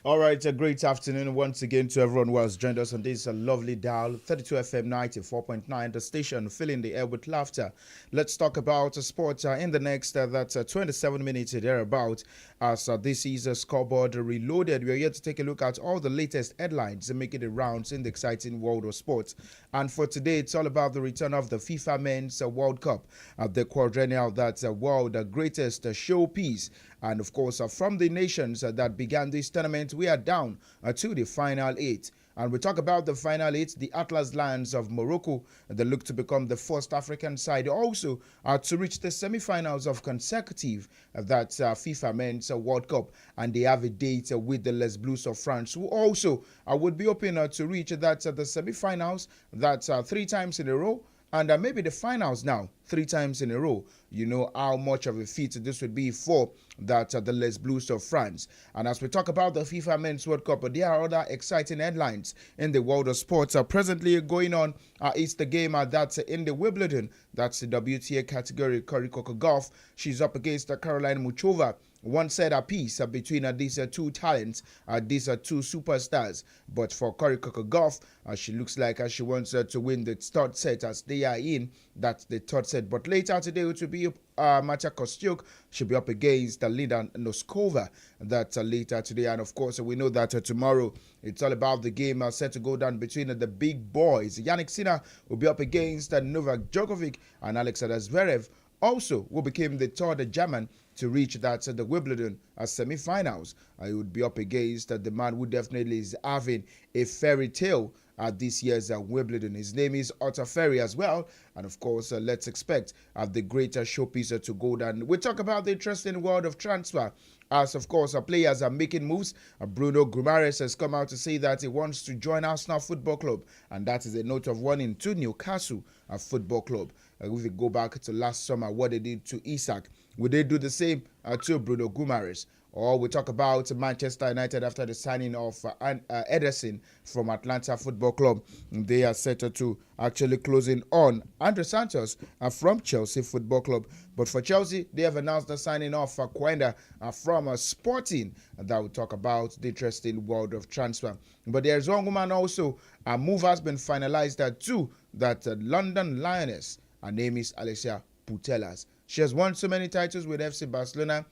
All right, a great afternoon once again to everyone who has joined us on this lovely dial, 32 FM 94.9, the station filling the air with laughter. Let's talk about sports in the next 27 minutes thereabout, as this is a scoreboard reloaded. We're here to take a look at all the latest headlines making the rounds in the exciting world of sports. And for today, it's all about the return of the FIFA Men's World Cup, the quadrennial world greatest showpiece. And of course, from the nations that began this tournament, we are down to the final eight. And we talk about the final eight, the Atlas Lions of Morocco. They look to become the first African side also to reach the semi-finals of consecutive FIFA Men's World Cup. And they have a date with the Les Bleus of France, who also would be hoping to reach the semi-finals 3 times in a row. And maybe the finals now, 3 times in a row. You know how much of a feat this would be for the Les Bleus of France. And as we talk about the FIFA Men's World Cup, there are other exciting headlines in the world of sports. Presently going on is the game that's in the Wimbledon. That's the WTA category. 𝐃𝐈𝐒𝐂𝐋𝐀𝐈𝐒 she's up against Caroline Muchova. One set apiece between these two talents, these two superstars. But for 𝐃𝐈𝐒𝐂𝐋𝐀𝐈𝐒, she looks like she wants to win the third set as they are in. That's the third set. But later today it will be Marta Kostyuk. She'll be up against Linda Noskova. That's later today. And of course, we know that tomorrow it's all about the game set to go down between the big boys. Jannik Sinner will be up against Novak Djokovic, and Alexander Zverev also who became the third German to reach the Wimbledon semi-finals. He would be up against the man who definitely is having a fairy tale at this year's Wimbledon. His name is Otto Ferry as well. And of course, let's expect the greater showpiece to go down. We talk about the interesting world of transfer. As of course, players are making moves. Bruno Guimaraes has come out to say that he wants to join Arsenal Football Club. And that is a note of warning to Newcastle Football Club. If we go back to last summer, what they did to Isak, would they do the same to Bruno Guimaraes? Or we talk about Manchester United after the signing of Ederson from Atlanta Football Club. They are set to actually closing on Andre Santos from Chelsea Football Club. But for Chelsea, they have announced the signing of Quenda from Sporting. That will talk about the interesting world of transfer. But there's one woman also. A move has been finalized too, that London Lioness. Her name is Alessia Putellas. She has won so many titles with FC Barcelona,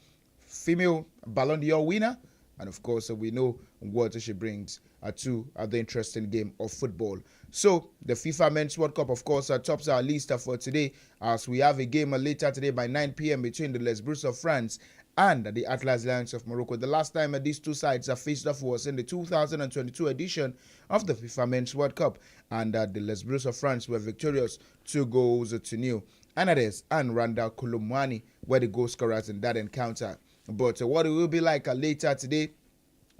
female Ballon d'Or winner, and of course we know what she brings to the interesting game of football. So the FIFA Men's World Cup, of course, tops our list for today, as we have a game later today by 9 p.m. between the Les Bleus of France and the Atlas Lions of Morocco. The last time these two sides faced off was in the 2022 edition of the FIFA Men's World Cup, and the Les Bleus of France were victorious 2-0. Anades and Randall Kolomwani were the goal scorers in that encounter. But what it will be like later today,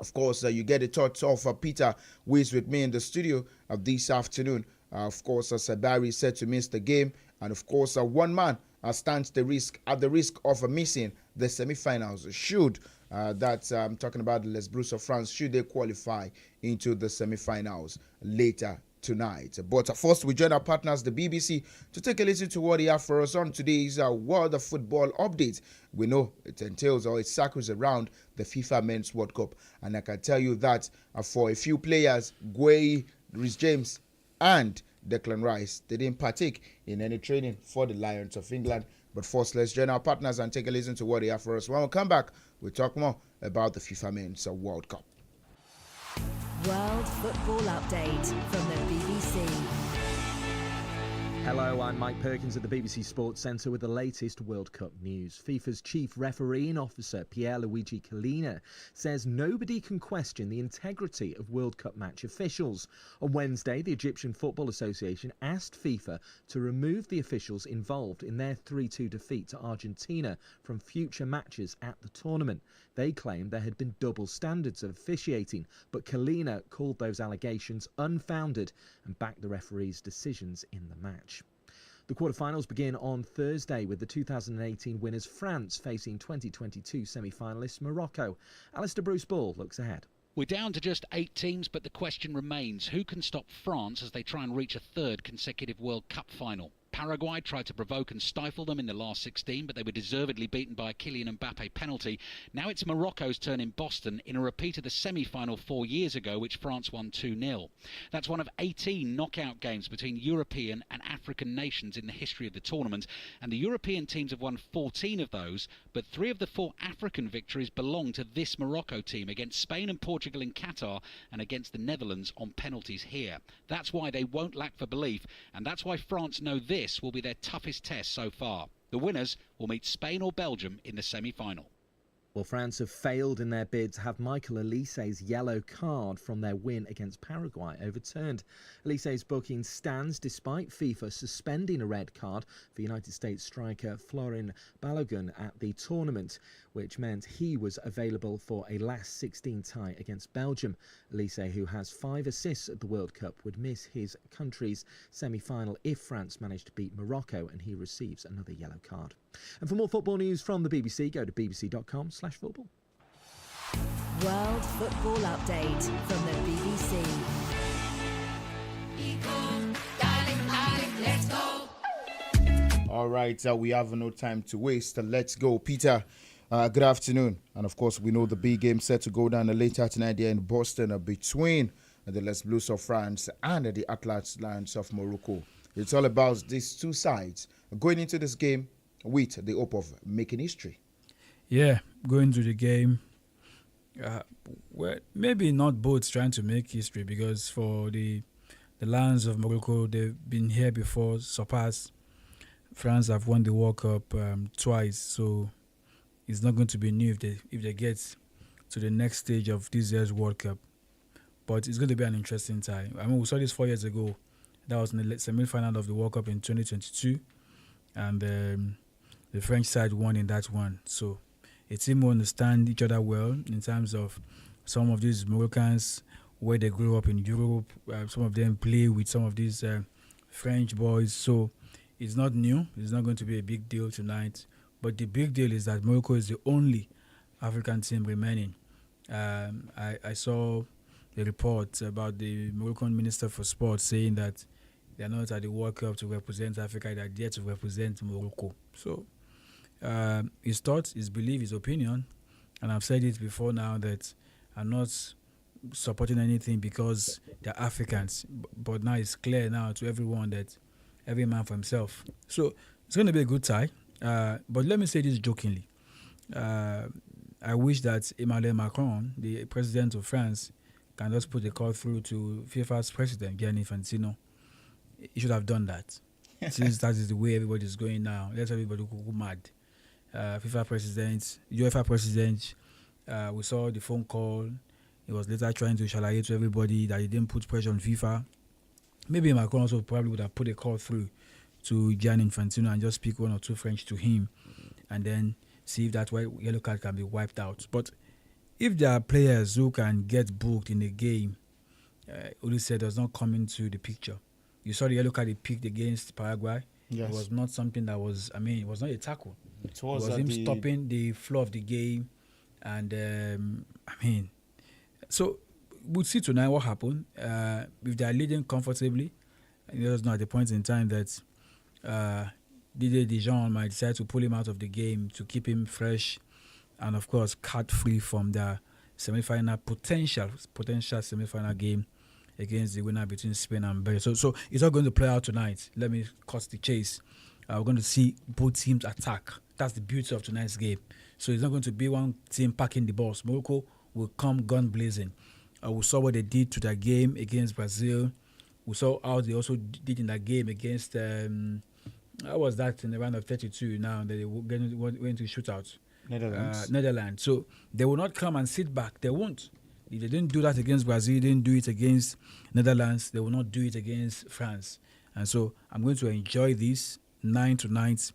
of course, you get the thoughts of Peter, who is with me in the studio this afternoon. Of course, Sabari said to miss the game, and of course, one man stands at the risk of missing the semi-finals. Should I'm talking about the Les Bleus of France, should they qualify into the semi-finals later tonight. But first, we join our partners, the BBC, to take a listen to what they have for us on today's World of Football update. We know it entails or it circles around the FIFA Men's World Cup. And I can tell you that for a few players, Gueye, Reece James, and Declan Rice, they didn't partake in any training for the Lions of England. But first, let's join our partners and take a listen to what they have for us. When we come back, we'll talk more about the FIFA Men's World Cup. World Football Update from the BBC. Hello, I'm Mike Perkins at the BBC Sports Centre with the latest World Cup news. FIFA's chief refereeing officer, Louigi Collina, says nobody can question the integrity of World Cup match officials. On Wednesday, the Egyptian Football Association asked FIFA to remove the officials involved in their 3-2 defeat to Argentina from future matches at the tournament. They claimed there had been double standards of officiating, but Collina called those allegations unfounded and backed the referee's decisions in the match. The quarterfinals begin on Thursday with the 2018 winners France facing 2022 semi-finalists Morocco. Alistair Bruce Ball looks ahead. We're down to just 8 teams, but the question remains, who can stop France as they try and reach a third consecutive World Cup final? Paraguay tried to provoke and stifle them in the last 16, but they were deservedly beaten by a Kylian Mbappe penalty. Now it's Morocco's turn in Boston in a repeat of the semi-final 4 years ago, which France won 2-0. That's one of 18 knockout games between European and African nations in the history of the tournament, and the European teams have won 14 of those, but 3 of the 4 African victories belong to this Morocco team against Spain and Portugal in Qatar and against the Netherlands on penalties here. That's why they won't lack for belief, and that's why France know this will be their toughest test so far. The winners will meet Spain or Belgium in the semi-final. Well, France have failed in their bid to have Michael Olise's yellow card from their win against Paraguay overturned. Olise's booking stands despite FIFA suspending a red card for United States striker Florin Balogun at the tournament, which meant he was available for a last 16 tie against Belgium. Olise, who has 5 assists at the World Cup, would miss his country's semi-final if France managed to beat Morocco and he receives another yellow card. And for more football news from the BBC, go to bbc.com/football. World Football Update from the BBC. All right, we have no time to waste. Let's go. Peter, good afternoon. And of course, we know the big game set to go down later tonight here in Boston between the Les Blues of France and the Atlas Lions of Morocco. It's all about these two sides going into this game with the hope of making history. Yeah, going to the game. Well, maybe not both trying to make history, because for the Lions of Morocco, they've been here before, surpassed. France have won the World Cup twice, so it's not going to be new if they get to the next stage of this year's World Cup. But it's going to be an interesting time. I mean, we saw this 4 years ago. That was in the semi-final of the World Cup in 2022, and the French side won in that one. So a team will understand each other well in terms of some of these Moroccans, where they grew up in Europe. Some of them play with some of these French boys. So it's not new. It's not going to be a big deal tonight. But the big deal is that Morocco is the only African team remaining. I saw a report about the Moroccan Minister for Sport saying that they are not at the World Cup to represent Africa. They are there to represent Morocco. So his thoughts, his belief, his opinion, and I've said it before now that I'm not supporting anything because they're Africans, but now it's clear now to everyone that every man for himself. So it's going to be a good tie, but let me say this jokingly. I wish that Emmanuel Macron, the president of France, can just put a call through to FIFA's president, Gianni Infantino. He should have done that. Since that is the way everybody is going now, let everybody go mad. FIFA president, UEFA president, we saw the phone call. He was later trying to shalaye to everybody that he didn't put pressure on FIFA. Maybe Macron also probably would have put a call through to Gianni Infantino and just speak 1 or 2 French to him, and then see if that yellow card can be wiped out. But if there are players who can get booked in the game, Olise does not come into the picture. You saw the yellow card he picked against Paraguay. Yes. It was not something that was, it was not a tackle. It was him stopping the flow of the game. And, so we'll see tonight what happened. If they are leading comfortably, there's not at the point in time that Didier Deschamps might decide to pull him out of the game to keep him fresh and, of course, cut-free from the potential semi-final game against the winner between Spain and Belgium. So it's all going to play out tonight. Let me cut the chase. We're going to see both teams attack. That's the beauty of tonight's game. So it's not going to be one team packing the balls. Morocco will come gun blazing. We saw what they did to that game against Brazil. We saw how they also did in that game against, how was that in the round of 32 now that they went to shootout? Netherlands. So they will not come and sit back. They won't. If they didn't do that against Brazil, they didn't do it against Netherlands, they will not do it against France. And so I'm going to enjoy this 9 tonight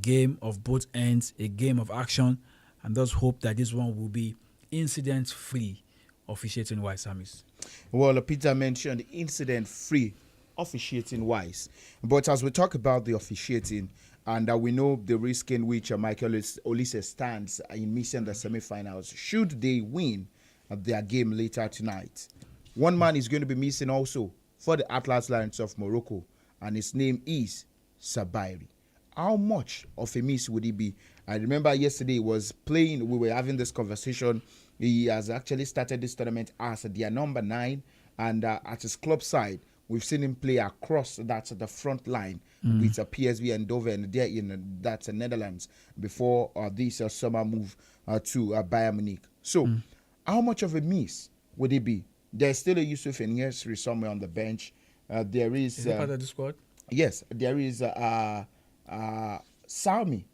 game of both ends, a game of action, and just hope that this one will be incident-free officiating-wise, SAMIES. Well, Peter mentioned incident-free officiating-wise. But as we talk about the officiating, and we know the risk in which Michael Olise stands in missing the semi-finals, should they win their game later tonight. One man is going to be missing also for the Atlas Lions of Morocco, and his name is Sabairi. How much of a miss would he be? I remember yesterday we were having this conversation. He has actually started this tournament as their number 9, and at his club side, we've seen him play across the front line with PSV and Dover, and there in Netherlands before this summer move to Bayern Munich. So, how much of a miss would it be? There's still a Yusuf Enyesri somewhere on the bench. There is. Is he part of the squad? Yes, there is Sami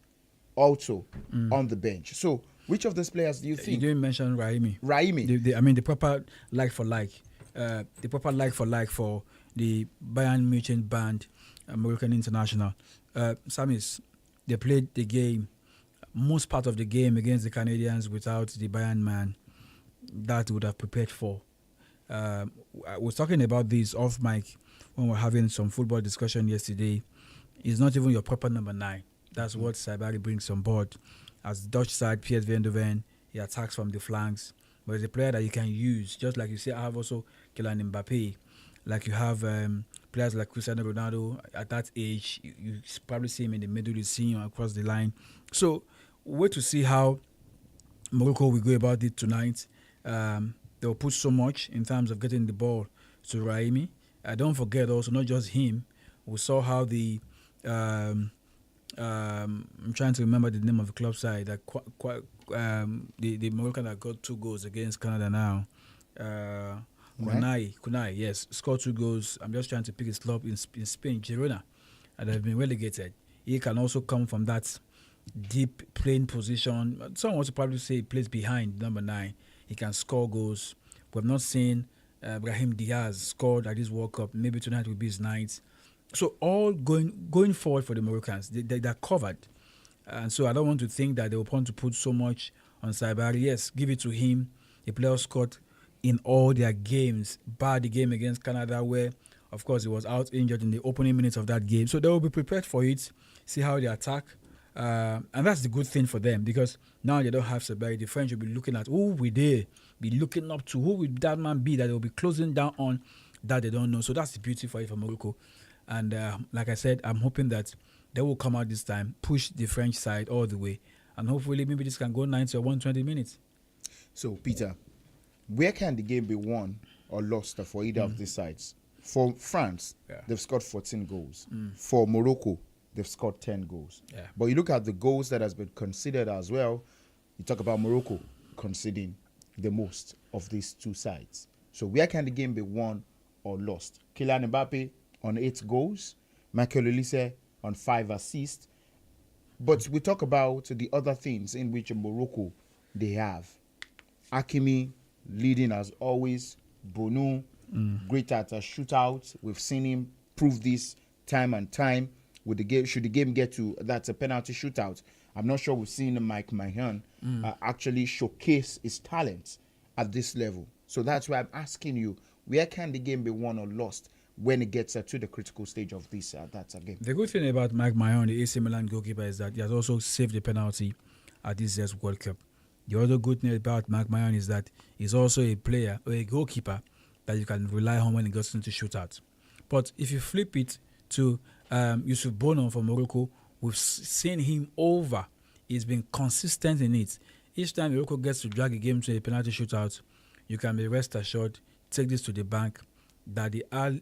also on the bench. So, which of those players do you think? You didn't mention Raimi. Raimi. I mean, the proper like for like. The proper like for the Bayern Munich band, American International. SAMIES, they played the game, most part of the game against the Canadians without the Bayern man that would have prepared for. I was talking about this off mic when we were having some football discussion yesterday. It's not even your proper number 9. That's what Saibari brings on board. As the Dutch side, PSV Eindhoven, he attacks from the flanks. But it's a player that you can use, just like you say, I have also Kylian Mbappe. Like you have players like Cristiano Ronaldo at that age, you probably see him in the middle, you see him across the line. So, wait to see how Morocco will go about it tonight. They'll put so much in terms of getting the ball to Raimi. Don't forget also, not just him, we saw how the I'm trying to remember the name of the club side that the Moroccan that got 2 goals against Canada now. Kunai, yes, scored 2 goals. I'm just trying to pick his club in Spain, Girona, and they've been relegated. He can also come from that deep playing position. Someone wants to probably say he plays behind number 9. He can score goals. We have not seen Brahim Diaz scored at this World Cup. Maybe tonight will be his night. So all going forward for the Moroccans, they're covered. And so I don't want to think that they will want to put so much on Saibari. Yes, give it to him. The player scored in all their games, bar the game against Canada where, of course, he was out injured in the opening minutes of that game. So they will be prepared for it, see how they attack. And that's the good thing for them because now they don't have Saibari. The French will be looking at who will they be looking up to, who will that man be that they will be closing down on that they don't know. So that's the beauty for it for Morocco. And like I said, I'm hoping that they will come out this time, push the French side all the way, and hopefully maybe this can go 90 or 120 minutes. So, Peter, where can the game be won or lost for either of these sides? For France, they've scored 14 goals. For Morocco, they've scored 10 goals. But you look at the goals that has been considered as well, you talk about Morocco conceding the most of these 2 sides. So where can the game be won or lost? Kylian Mbappe on 8 goals, Michael Olise on 5 assists. But we talk about the other things in which Morocco they have. Hakimi leading as always. Bonou, great at a shootout. We've seen him prove this time and time. With the game, should the game get to that's a penalty shootout, I'm not sure we've seen Mike Maignan actually showcase his talent at this level. So that's why I'm asking you, where can the game be won or lost when it gets to the critical stage of this that's a game? The good thing about Mike Maignan, the AC Milan goalkeeper, is that he has also saved the penalty at this year's World Cup. The other good thing about Mike Maignan is that he's also a player or a goalkeeper that you can rely on when it gets into shootouts. But if you flip it to Youssouf Bono from Morocco, we've seen him over. He's been consistent in it. Each time Morocco gets to drag a game to a penalty shootout, you can be rest assured, take this to the bank, that the Al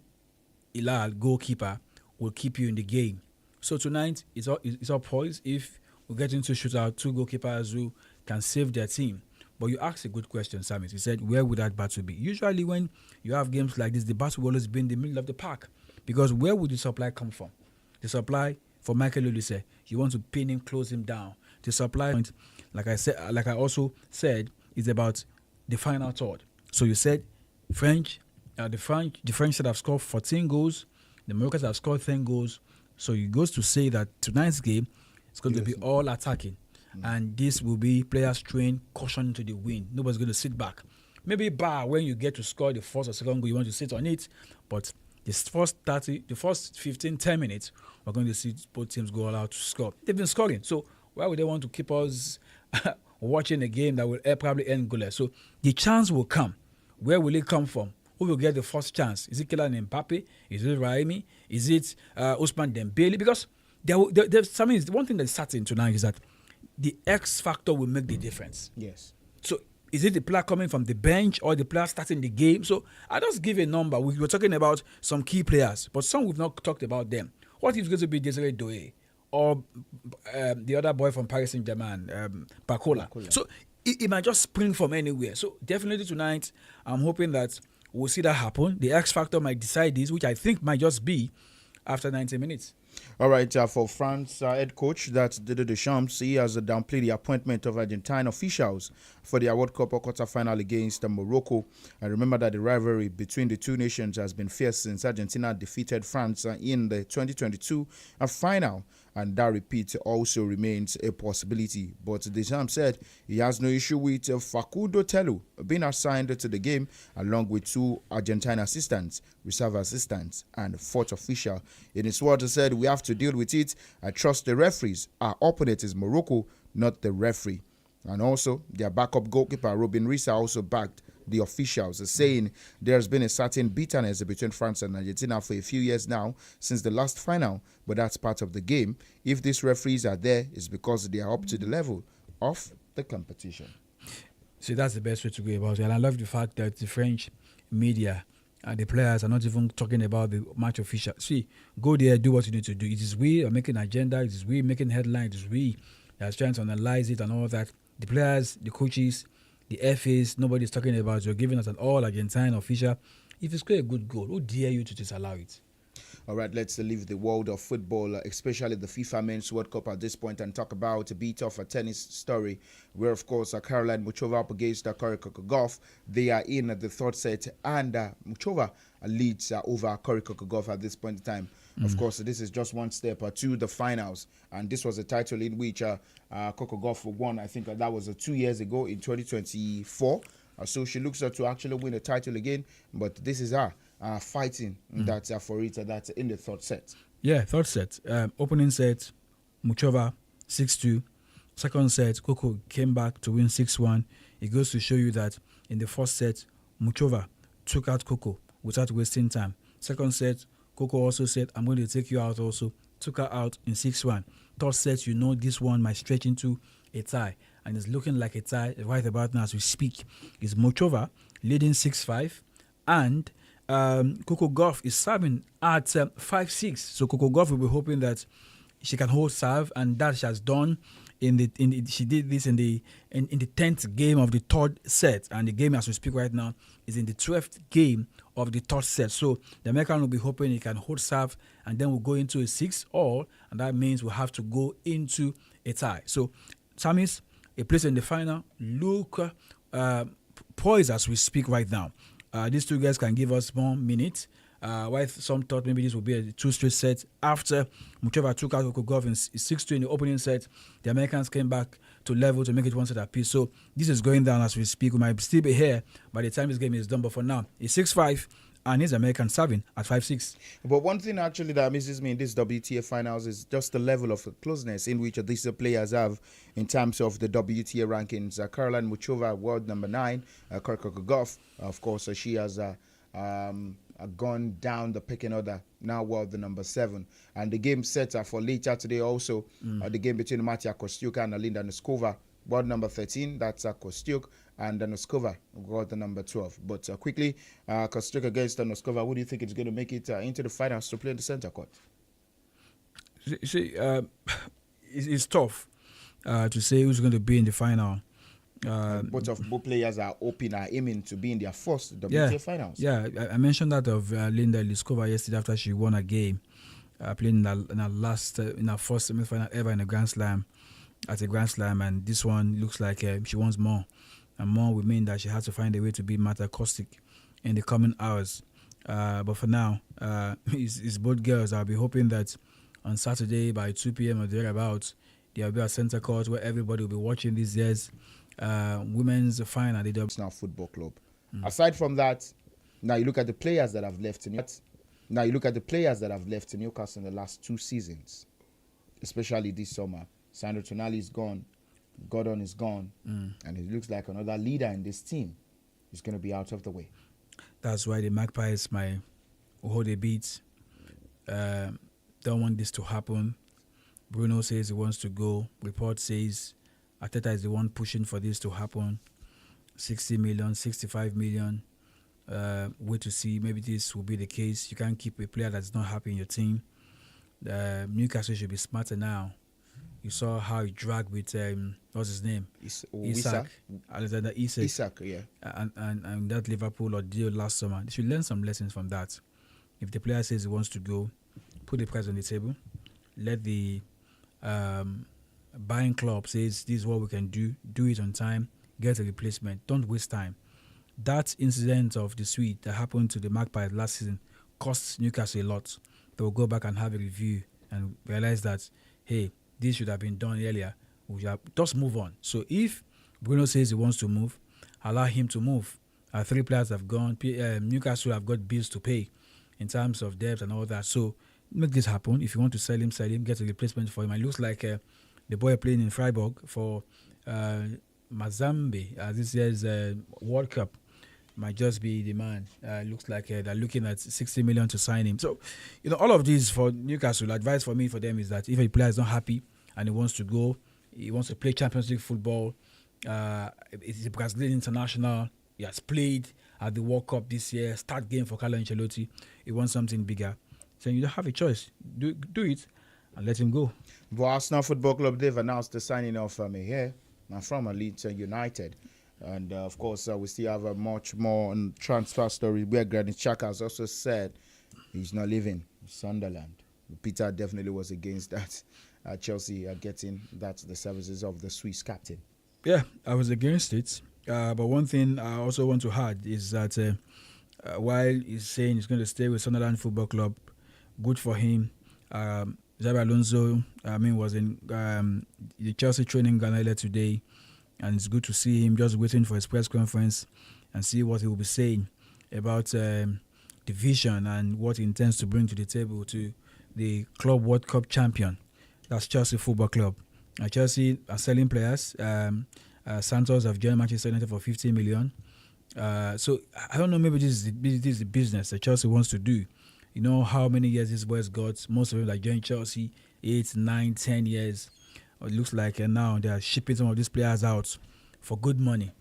Hilal goalkeeper will keep you in the game. So tonight, it's all poised if we get into shootout, 2 goalkeepers who can save their team. But you asked a good question, Samis. You said, where would that battle be? Usually when you have games like this, the battle will always be in the middle of the park. Because where would the supply come from? The supply for Michael Olise, you want to pin him, close him down. The supply point, like I also said, is about the final third. So you said the French side have scored 14 goals, the Moroccans have scored 10 goals. So it goes to say that tonight's game is going to be all attacking. And this will be players trained, caution into the wind. Nobody's going to sit back. Maybe when you get to score the first or second goal, you want to sit on it. But the first 15, 10 minutes, we're going to see both teams go all out to score. They've been scoring. So why would they want to keep us watching a game that will probably end goalless? So the chance will come. Where will it come from? who will get the first chance? Is it Kylian Mbappe? Is it Raimi? Is it Ousmane Dembele? Because there's something. One thing that's certain tonight is that the X factor will make the difference. Yes. So is it the player coming from the bench or the player starting the game? So I just give a number. We were talking about some key players, but some we've not talked about them. What is going to be Desiree Doué or the other boy from Paris Saint-Germain, Barcola? So it might just spring from anywhere. So definitely tonight, I'm hoping that we'll see that happen. The X factor might decide this, which I think might just be after 90 minutes. All right, for France head coach, that's Didier Deschamps, he has downplayed the appointment of Argentine officials for the World Cup quarter-final against Morocco. And remember that the rivalry between the two nations has been fierce since Argentina defeated France in the 2022 final. And that repeat also remains a possibility. But Deschamps said he has no issue with Facundo Tello being assigned to the game along with 2 Argentine assistants, reserve assistants, and 4th official. In his words, he said, "We have to deal with it. I trust the referees. Our opponent is Morocco, not the referee." And also, their backup goalkeeper, Robin Risa, also backed the officials, saying there's been a certain bitterness between France and Argentina for a few years now since the last final, but that's part of the game. If these referees are there, it's because they are up to the level of the competition. See, that's the best way to go about it. And I love the fact that the French media and the players are not even talking about the match official. See, go there, do what you need to do. It is we are making agenda. It is we making headlines. It is we that are trying to analyze it and all that. The players, the coaches, the FAs, nobody's talking about. You're giving us an all Argentine official. If you score a good goal, who dare you to disallow it? All right, let's leave the world of football, especially the FIFA Men's World Cup at this point, and talk about a bit of a tennis story where, of course, Caroline Muchova up against 𝐂𝐿. They are in the third set, and Muchova leads over 𝐂𝐿 at this point in time. Of course, this is just one step to the finals, and this was a title in which 𝐂𝐿 won. I think that was 2 years ago in 2024. So she looks to actually win a title again, but this is her fighting that for it. That's in the third set. Yeah, third set. Opening set, Muchova 6-2. Second set, 𝐂𝐿 came back to win 6-1. It goes to show you that in the first set, Muchova took out 𝐂𝐿 without wasting time. Second set, 𝐂𝐿 also said, "I'm going to take you out also." Took her out in 6-1. Third set, you know this one might stretch into a tie. And it's looking like a tie right about now as we speak. It's Muchova leading 6-5. And 𝐂𝐿 is serving at 5-6. So 𝐂𝐿 will be hoping that she can hold serve, and that she has done. She did this in the 10th game of the third set, and the game as we speak right now is in the 12th game of the third set. So the American will be hoping he can hold serve, and then we'll go into a 6-all, and that means we'll have to go into a tie. So SAMIES, a place in the final, look poised as we speak right now. These two guys can give us more minutes. While some thought maybe this would be a 2 straight set after Muchova took out 𝐂𝐿 in 6-2 in the opening set. The Americans came back to level to make it 1 set apiece. So this is going down as we speak. We might still be here by the time this game is done, but for now it's 6-5 and his American serving at 5-6. But one thing actually that amazes me in this WTA finals is just the level of closeness in which these players have in terms of the WTA rankings. Caroline Muchova, world number 9. 𝐂𝐿, of course, she has gone down the pecking order, now world the number 7. And the game set for later today also, the game between Matia Kostyuk and Alinda Noskova, world number 13, that's Kostyuk, and Noskova, world the number 12. But quickly, Kostyuk against Noskova, who do you think is going to make it into the finals to play in the center court? See, it's tough to say who's going to be in the final. Both players are aiming to be in their first WTA finals. Yeah, I mentioned that of Linda Liskova yesterday after she won a game, playing in her first semi-final ever in a Grand Slam, at a Grand Slam, and this one looks like she wants more, and more would mean that she has to find a way to beat Marta Kostyuk in the coming hours. But for now, it's both girls. I'll be hoping that on Saturday by 2 p.m. or thereabouts, there will be a center court where everybody will be watching these years. Women's final. It's now football club. Aside from that, now you look at the players that have left in Newcastle in the last 2 seasons, especially this summer. Sandro Tonali is gone, Gordon is gone, and it looks like another leader in this team is going to be out of the way. That's why the Magpies might hold a beat. Don't want this to happen. Bruno says he wants to go. Report says Arteta is the one pushing for this to happen. 60 million, 65 million. Wait to see. Maybe this will be the case. You can't keep a player that's not happy in your team. Newcastle should be smarter now. You saw how he dragged with what's his name? Isak. Alexander Isak. Isak, yeah. And that Liverpool ordeal last summer. They should learn some lessons from that. If the player says he wants to go, put the price on the table. Let the buying club says this is what we can do. Do it on time. Get a replacement. Don't waste time. That incident of the suite that happened to the Magpies last season cost Newcastle a lot. They will go back and have a review and realize that, hey, this should have been done earlier. We should have, just move on. So if Bruno says he wants to move, allow him to move. 3 players have gone. Newcastle have got bills to pay in terms of debt and all that. So make this happen. If you want to sell him, get a replacement for him. It looks like the boy playing in Freiburg for Mazambi, this year's World Cup, might just be the man. Looks like they're looking at 60 million to sign him. So, all of these for Newcastle, advice for me for them is that if a player is not happy and he wants to go, he wants to play Champions League football, it's a Brazilian international, he has played at the World Cup this year, start game for Carlo Ancelotti, he wants something bigger. So you don't have a choice. Do it and let him go. But Arsenal Football Club, they've announced the signing of here from Leeds United. And of course, we still have a much more on transfer story where Granit Xhaka has also said he's not leaving Sunderland. Peter definitely was against that. Chelsea are getting the services of the Swiss captain. Yeah, I was against it. But one thing I also want to add is that while he's saying he's going to stay with Sunderland Football Club, good for him. Ħabi Alonso, was in the Chelsea training ground earlier today, and it's good to see him just waiting for his press conference and see what he will be saying about the vision and what he intends to bring to the table to the Club World Cup champion. That's Chelsea Football Club. Chelsea are selling players. Santos have joined Manchester United for 50 million. So I don't know, maybe this is the business that Chelsea wants to do. You know how many years this boys got? Most of them like joined Chelsea 8, 9, 10 years. It looks like now they are shipping some of these players out for good money.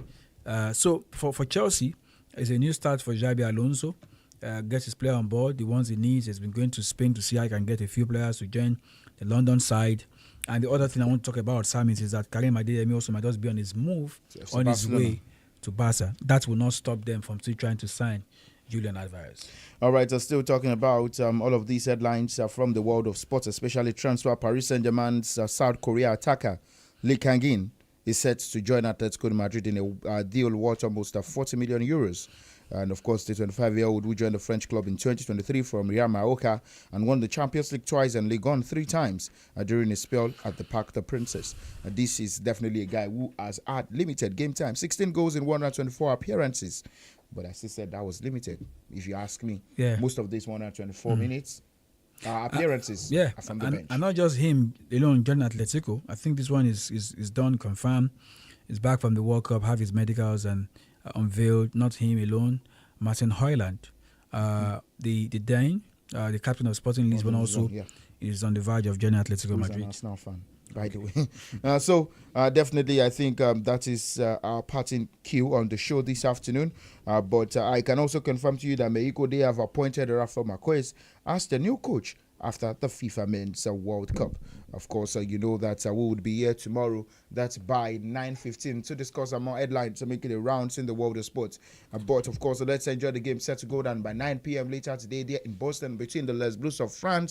So for Chelsea, it's a new start for Ħabi Alonso. Gets his player on board, the ones he needs. He's been going to Spain to see how he can get a few players to join the London side. And the other thing I want to talk about, SAMIES, is that Karim Adeyemi also might just be on his move, on his way to Barca. That will not stop them from still trying to sign Julian Alvarez. All right, still talking about all of these headlines from the world of sports, especially transfer. Paris Saint-Germain's South Korea attacker Lee Kang-in is set to join Atletico Madrid in a deal worth almost 40 million euros. And of course, the 25-year-old who joined the French club in 2023 from Real Mallorca and won the Champions League twice and Ligue 1 3 times during his spell at the Parc des Princes. This is definitely a guy who has had limited game time, 16 goals in 124 appearances. But I still said that was limited, if you ask me. Yeah. Most of these 124 minutes appearances are from the bench. And not just him alone joining Atletico. I think this one is done, confirmed. He's back from the World Cup, have his medicals and unveiled. Not him alone. Martin Højlund, the Dane, the captain of Sporting Lisbon, also is on the verge of joining Atletico Madrid. He's an Arsenal fan, by the way. So definitely, I think that is our parting cue on the show this afternoon. But I can also confirm to you that Mexico, they have appointed Rafa Marquez as the new coach after the FIFA Men's World Cup. Of course, you know that we would be here tomorrow. That's by 9:15 to discuss more headlines to make it a rounds in the world of sports. But of course, let's enjoy the game set to go down by 9 p.m. later today there in Boston between the Les Blues of France